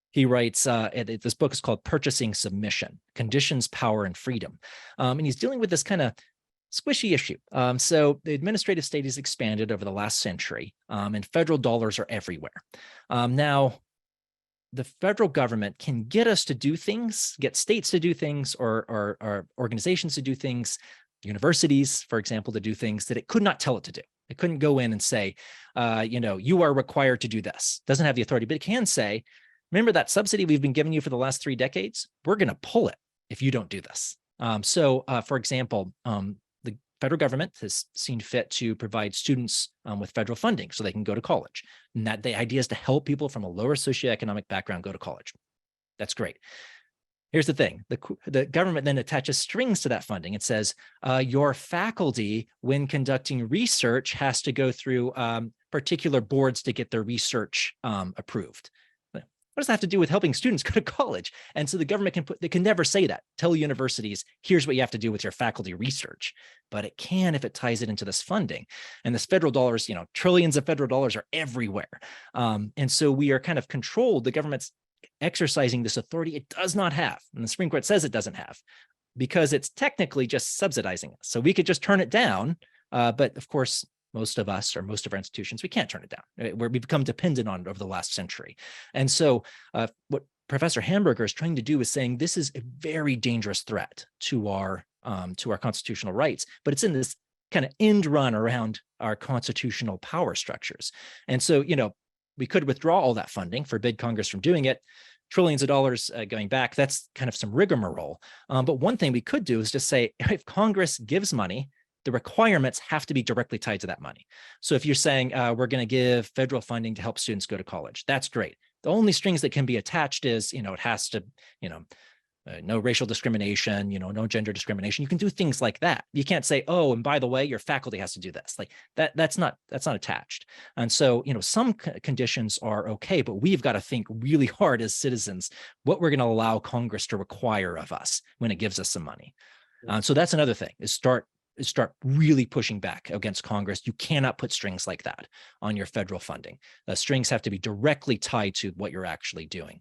He writes, this book is called Purchasing Submission, Conditions, Power, and Freedom. And he's dealing with this kind of squishy issue. So the administrative state has expanded over the last century, and federal dollars are everywhere. Now, the federal government can get us to do things, get states to do things, or organizations to do things, universities, for example, to do things that it could not tell it to do. It couldn't go in and say, you are required to do this. It doesn't have the authority, but it can say, remember that subsidy we've been giving you for the last 3 decades? We're going to pull it if you don't do this. For example, the federal government has seen fit to provide students with federal funding so they can go to college. And that the idea is to help people from a lower socioeconomic background go to college. That's great. Here's the thing. The government then attaches strings to that funding. It says your faculty, when conducting research, has to go through particular boards to get their research approved. What does that have to do with helping students go to college? And so the government they can never say that. Tell universities, here's what you have to do with your faculty research, but it can if it ties it into this funding. And this federal dollars, trillions of federal dollars are everywhere. And so we are kind of controlled. The government's exercising this authority it does not have, and the Supreme Court says it doesn't have, because it's technically just subsidizing us. So we could just turn it down, but of course, most of us or most of our institutions, we can't turn it down. We've become dependent on it over the last century. And so what Professor Hamburger is trying to do is saying this is a very dangerous threat to our constitutional rights, but it's in this kind of end run around our constitutional power structures. And so, we could withdraw all that funding, forbid Congress from doing it, trillions of dollars going back. That's kind of some rigmarole. But one thing we could do is just say, if Congress gives money, the requirements have to be directly tied to that money. So if you're saying we're going to give federal funding to help students go to college, that's great. The only strings that can be attached is, it has to, no racial discrimination, no gender discrimination. You can do things like that. You can't say, oh, and by the way, your faculty has to do this. Like that's not attached. And so, some conditions are okay, but we've got to think really hard as citizens what we're going to allow Congress to require of us when it gives us some money. So that's another thing, is start really pushing back against Congress. You cannot put strings like that on your federal funding. The strings have to be directly tied to what you're actually doing.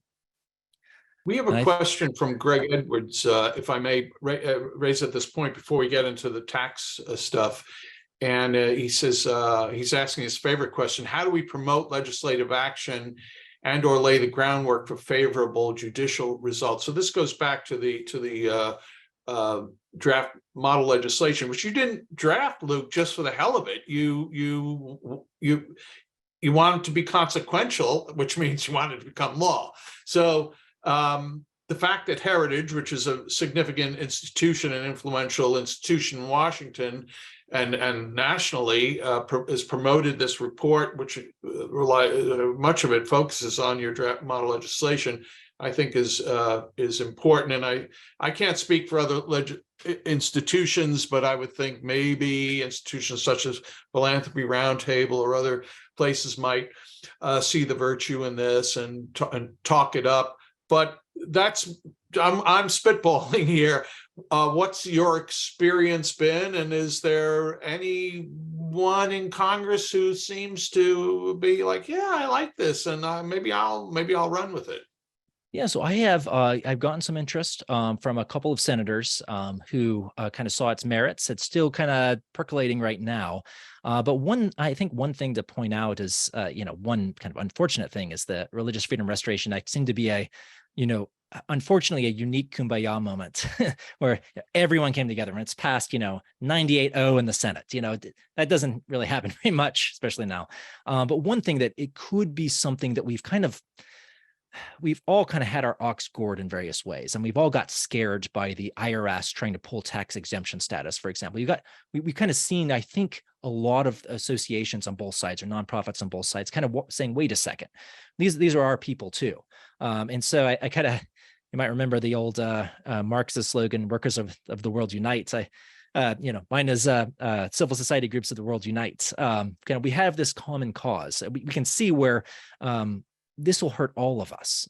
We have a question from Greg Edwards, if I may raise at this point before we get into the tax stuff. And he says, he's asking his favorite question: how do we promote legislative action and or lay the groundwork for favorable judicial results? So this goes back to the draft model legislation, which you didn't draft, Luke, just for the hell of it. You want it to be consequential, which means you want it to become law. So the fact that Heritage, which is a significant institution and influential institution in Washington and nationally, has promoted this report, which much of it focuses on your draft model legislation, I think is important. And I can't speak for other institutions, but I would think maybe institutions such as Philanthropy Roundtable or other places might see the virtue in this and talk it up. But I'm spitballing here. What's your experience been, and is there anyone in Congress who seems to be like, yeah, I like this, and maybe I'll run with it? Yeah, so I've gotten some interest from a couple of senators who kind of saw its merits. It's still kind of percolating right now. But I think one thing to point out is, one kind of unfortunate thing is the Religious Freedom Restoration Act seemed to be unfortunately a unique kumbaya moment where everyone came together, and it's passed, 98-0 in the Senate. That doesn't really happen very much, especially now. But one thing that it could be something that we've all kind of had our ox gored in various ways, and we've all got scared by the IRS trying to pull tax exemption status, for example. We've kind of seen, I think, a lot of associations on both sides or nonprofits on both sides kind of saying, wait a second, these are our people too. And so I kind of, you might remember the old Marxist slogan, "Workers of the world unite." Mine is civil society groups of the world unite. We have this common cause. We can see where this will hurt all of us,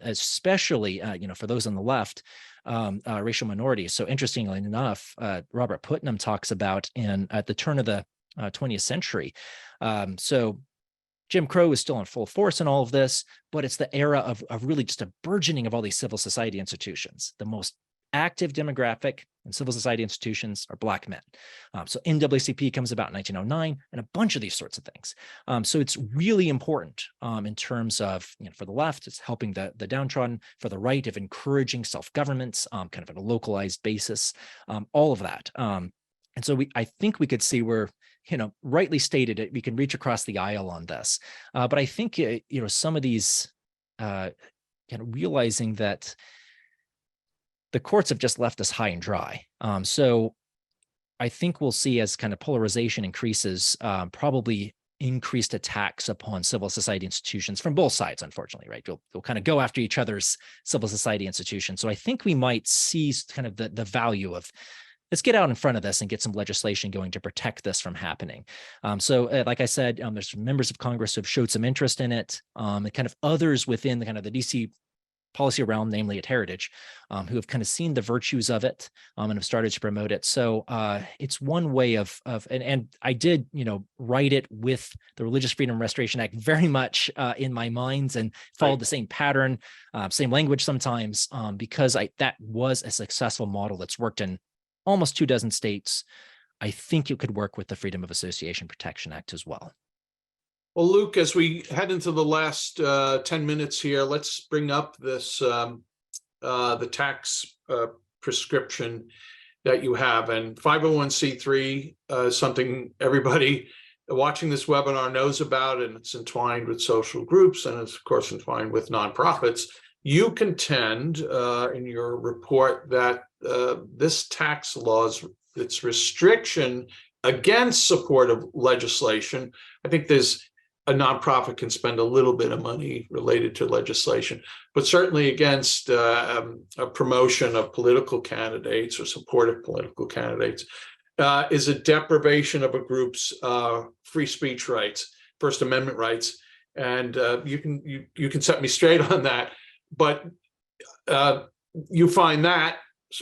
especially, for those on the left, racial minorities. So interestingly enough, Robert Putnam talks about at the turn of the 20th century. So Jim Crow is still in full force in all of this, but it's the era of really just a burgeoning of all these civil society institutions. The most active demographic in civil society institutions are Black men. So NAACP comes about in 1909, and a bunch of these sorts of things. So it's really important in terms of, for the left, it's helping the downtrodden, for the right, of encouraging self-government, kind of at a localized basis, all of that. And so I think we could see where, rightly stated, we can reach across the aisle on this. But I think, some of these kind of realizing that the courts have just left us high and dry. So I think we'll see, as kind of polarization increases, probably increased attacks upon civil society institutions from both sides, unfortunately, right? They'll kind of go after each other's civil society institutions. So I think we might see kind of the value of let's get out in front of this and get some legislation going to protect this from happening. Like I said, there's members of Congress who have showed some interest in it, and kind of others within the kind of the DC policy realm, namely at Heritage, who have kind of seen the virtues of it, and have started to promote it. So it's one way and I did, write it with the Religious Freedom Restoration Act very much in my mind, and followed the same pattern, same language sometimes, because that was a successful model that's worked in almost 24 states. I think it could work with the Freedom of Association Protection Act as well. Well, Luke, as we head into the last 10 minutes here, let's bring up this the tax prescription that you have. And 501c3 is something everybody watching this webinar knows about, and it's entwined with social groups, and it's of course entwined with nonprofits. You contend in your report that this tax law's its restriction against supportive legislation. I think a nonprofit can spend a little bit of money related to legislation, but certainly against a promotion of political candidates or supportive political candidates is a deprivation of a group's free speech rights, First Amendment rights. And you can set me straight on that, but you find that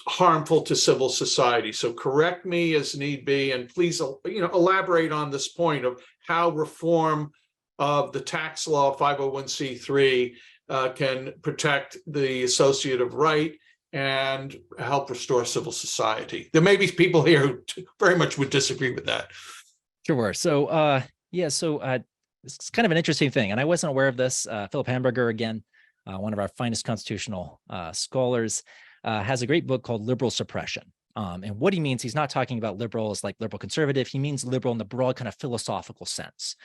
harmful to civil society. So correct me as need be, and please, elaborate on this point of how reform of the tax law 501c3 can protect the associative right and help restore civil society. There may be people here who very much would disagree with that. Sure. So it's kind of an interesting thing, and I wasn't aware of this. Philip Hamburger, again, one of our finest constitutional scholars, has a great book called Liberal Suppression. And what he means, he's not talking about liberals like liberal conservative. He means liberal in the broad kind of philosophical sense.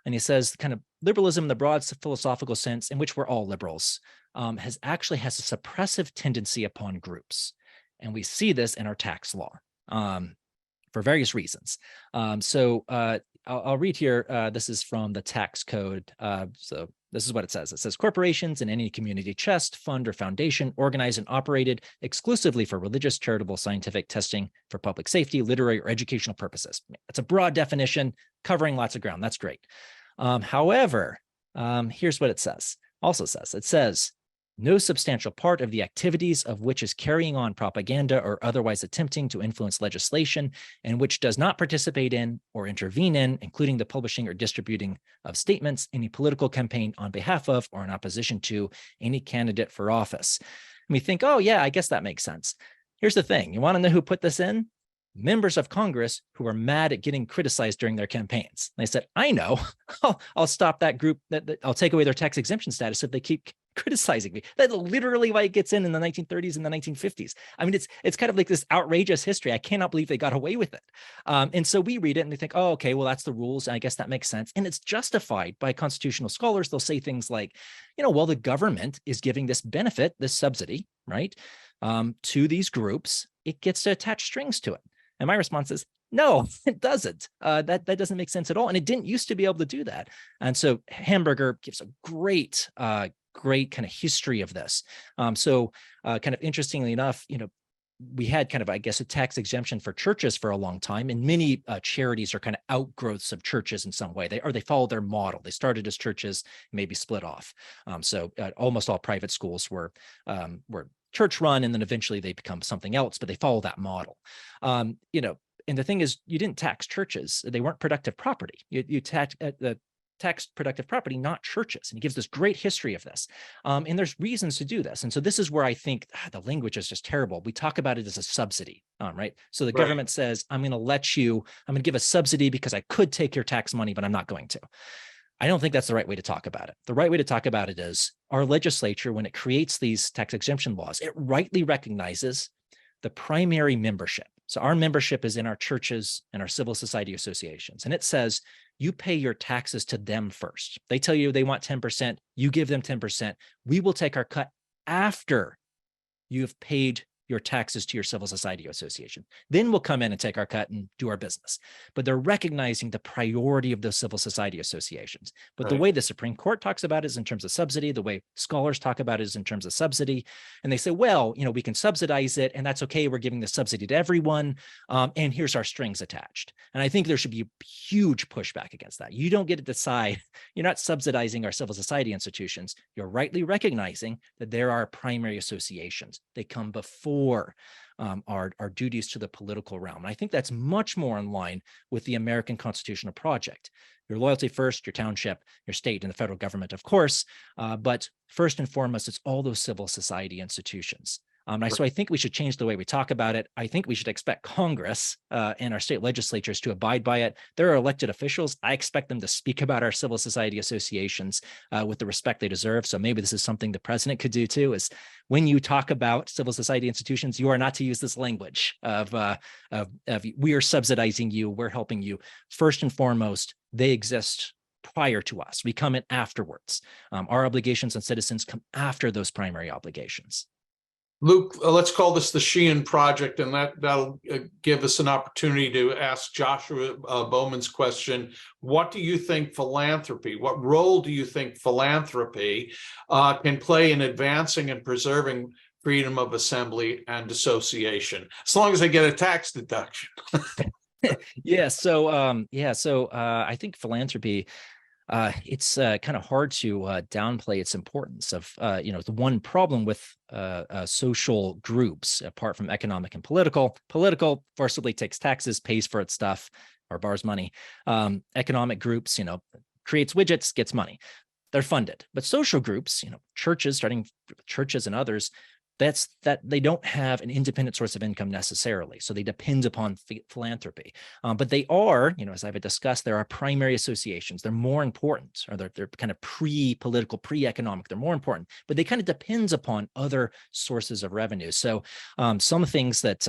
And he says kind of liberalism in the broad philosophical sense, in which we're all liberals, has a suppressive tendency upon groups. And we see this in our tax law for various reasons. I'll read here. This is from the tax code. So this is what it says. It says corporations and any community trust, fund, or foundation organized and operated exclusively for religious, charitable, scientific, testing, for public safety, literary, or educational purposes. It's a broad definition covering lots of ground. That's great. However, here's what it says. It says, no substantial part of the activities of which is carrying on propaganda or otherwise attempting to influence legislation, and which does not participate in or intervene in, including the publishing or distributing of statements, any political campaign on behalf of or in opposition to any candidate for office. And we think, oh yeah, I guess that makes sense. Here's the thing. You want to know who put this in? Members of Congress who are mad at getting criticized during their campaigns. They said, I know, I'll stop that group, I'll take away their tax exemption status if they keep criticizing me. That's literally why it gets in the 1930s and the 1950s. I mean, it's kind of like this outrageous history. I cannot believe they got away with it. And so we read it and we think, oh, okay, well, that's the rules. And I guess that makes sense. And it's justified by constitutional scholars. They'll say things like, well, the government is giving this benefit, this subsidy, right, to these groups. It gets to attach strings to it. And my response is, no, it doesn't. That doesn't make sense at all. And it didn't used to be able to do that. And so Hamburger gives a great kind of history of this. Kind of interestingly enough, we had kind of, I guess, a tax exemption for churches for a long time, and many charities are kind of outgrowths of churches in some way. They follow their model. They started as churches, maybe split off. Almost all private schools were church run, and then eventually they become something else, but they follow that model. And the thing is, you didn't tax churches; they weren't productive property. You taxed productive property, not churches. And he gives this great history of this. And there's reasons to do this. And so this is where I think the language is just terrible. We talk about it as a subsidy, right? So the government says, I'm going to give a subsidy because I could take your tax money, but I'm not going to. I don't think that's the right way to talk about it. The right way to talk about it is our legislature, when it creates these tax exemption laws, it rightly recognizes the primary membership. So our membership is in our churches and our civil society associations. And it says, you pay your taxes to them first. They tell you they want 10%, you give them 10%. We will take our cut after you've paid your taxes to your civil society association. Then we'll come in and take our cut and do our business. But they're recognizing the priority of those civil society associations. But the Right. way the Supreme Court talks about it is in terms of subsidy. The way scholars talk about it is in terms of subsidy. And they say, well, we can subsidize it, and that's okay. We're giving the subsidy to everyone. And here's our strings attached. And I think there should be huge pushback against that. You don't get to decide. You're not subsidizing our civil society institutions. You're rightly recognizing that there are primary associations. They come before our duties to the political realm. And I think that's much more in line with the American constitutional project. Your loyalty first, your township, your state, and the federal government, of course. But first and foremost, it's all those civil society institutions. So I think we should change the way we talk about it. I think we should expect Congress and our state legislatures to abide by it. They're elected officials. I expect them to speak about our civil society associations with the respect they deserve. So maybe this is something the president could do too, is when you talk about civil society institutions, you are not to use this language of we are subsidizing you, we're helping you. First and foremost, they exist prior to us. We come in afterwards. Our obligations on citizens come after those primary obligations. Luke, let's call this the Sheehan Project, and that'll give us an opportunity to ask Joshua Bowman's question. What do you think philanthropy, what role do you think philanthropy can play in advancing and preserving freedom of assembly and association, as long as they get a tax deduction? So I think philanthropy, it's kind of hard to downplay its importance of, the one problem with social groups, apart from economic and political forcibly takes taxes, pays for its stuff, or borrows money. Economic groups, creates widgets, gets money. They're funded. But social groups, churches, starting churches and others, that they don't have an independent source of income necessarily. So they depend upon philanthropy. But they are, as I've discussed, there are primary associations. They're more important, or they're kind of pre-political, pre-economic. They're more important, but they kind of depends upon other sources of revenue. So some things that,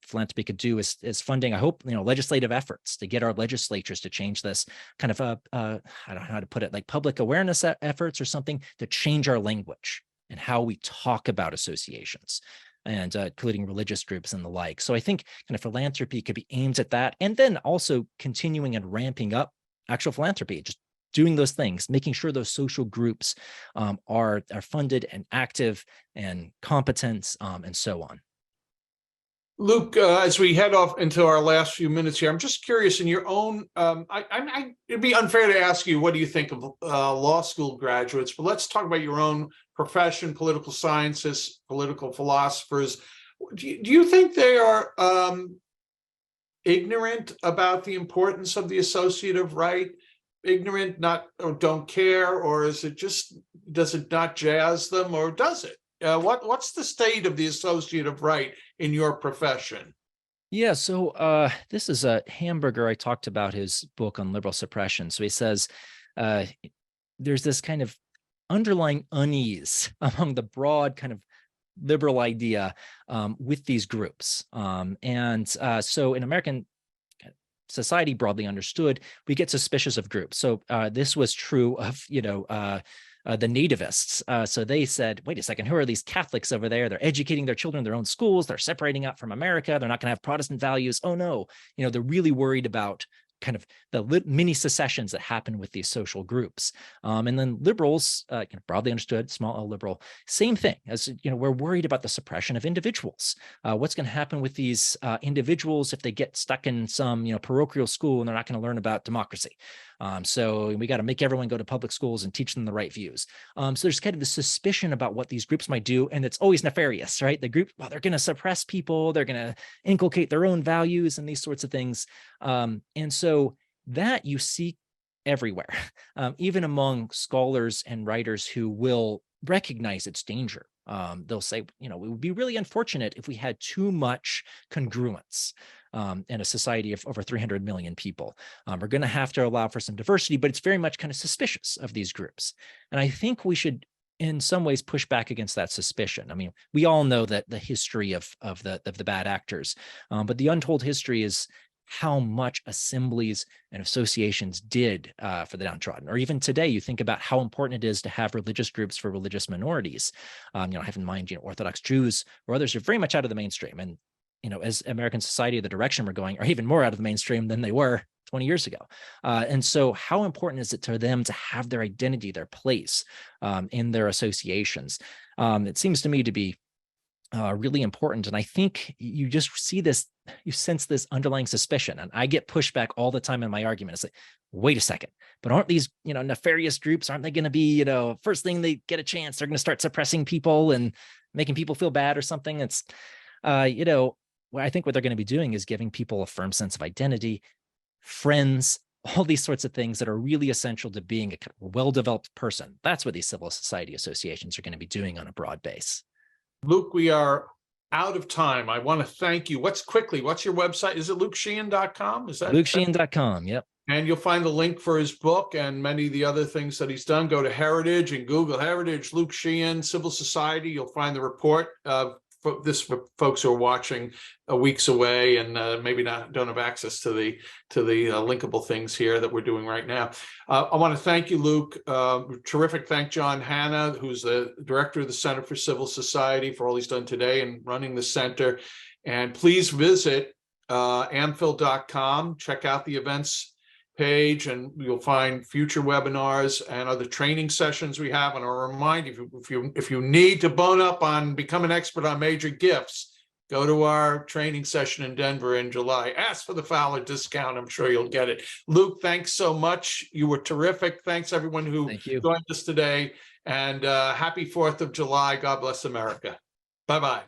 philanthropy could do is funding, I hope, legislative efforts to get our legislatures to change this kind of, I don't know how to put it, like public awareness efforts or something to change our language and how we talk about associations, and including religious groups and the like. So I think kind of philanthropy could be aimed at that. And then also continuing and ramping up actual philanthropy, just doing those things, making sure those social groups are funded and active and competent, and so on. Luke, as we head off into our last few minutes here, I'm just curious in your own, it'd be unfair to ask you, what do you think of law school graduates, but let's talk about your own profession, political scientists, political philosophers. Do you think they are ignorant about the importance of the associative right? Ignorant, not, or don't care, or is it just, does it not jazz them, or does it? What's the state of the associative right in your profession? Yeah, so this is a Hamburger. I talked about his book on liberal suppression. So he says there's this kind of underlying unease among the broad kind of liberal idea with these groups. So in American society, broadly understood, we get suspicious of groups. So this was true of, the nativists. So they said, wait a second, who are these Catholics over there? They're educating their children in their own schools. They're separating out from America. They're not going to have Protestant values. Oh no, they're really worried about kind of the mini secessions that happen with these social groups. And then liberals, broadly understood, small L liberal, same thing as, we're worried about the suppression of individuals. What's going to happen with these individuals if they get stuck in some, parochial school and they're not going to learn about democracy? So we got to make everyone go to public schools and teach them the right views. So there's kind of the suspicion about what these groups might do, and it's always nefarious, right? The group, well, they're going to suppress people, they're going to inculcate their own values and these sorts of things. And so that you see everywhere, even among scholars and writers who will recognize its danger. They'll say, it would be really unfortunate if we had too much congruence in a society of over 300 million people. We're going to have to allow for some diversity, but it's very much kind of suspicious of these groups. And I think we should, in some ways, push back against that suspicion. I mean, we all know that the history of the bad actors, but the untold history is how much assemblies and associations did for the downtrodden. Or even today, you think about how important it is to have religious groups for religious minorities. Have in mind, Orthodox Jews or others are very much out of the mainstream. And, as American society, the direction we're going are even more out of the mainstream than they were 20 years ago. And so how important is it to them to have their identity, their place in their associations? It seems to me to be really important. And I think you just see this, you sense this underlying suspicion. And I get pushback all the time in my argument. It's like, wait a second, but aren't these, nefarious groups, aren't they going to be, first thing they get a chance, they're going to start suppressing people and making people feel bad or something? It's, what I think what they're going to be doing is giving people a firm sense of identity, friends, all these sorts of things that are really essential to being a well-developed person. That's what these civil society associations are going to be doing on a broad base. Luke, we are out of time. I want to thank you. What's your website? Is it lukesheehan.com? Is that lukesheehan.com? Yep. And you'll find the link for his book and many of the other things that he's done. Go to Heritage and Google Heritage, Luke Sheehan, Civil Society. You'll find the report. For folks who are watching weeks away and maybe don't have access to the linkable things here that we're doing right now. I want to thank you, Luke. Terrific. Thank John Hanna, who's the director of the Center for Civil Society, for all he's done today and running the center. And please visit amphil.com. Check out the events page, and you'll find future webinars and other training sessions we have. And I'll remind you, if you need to bone up on become an expert on major gifts, go to our training session in Denver in July. Ask for the Fowler discount. I'm sure you'll get it. Luke, thanks so much. You were terrific. Thanks everyone who joined us today. And happy 4th of July. God bless America. Bye-bye.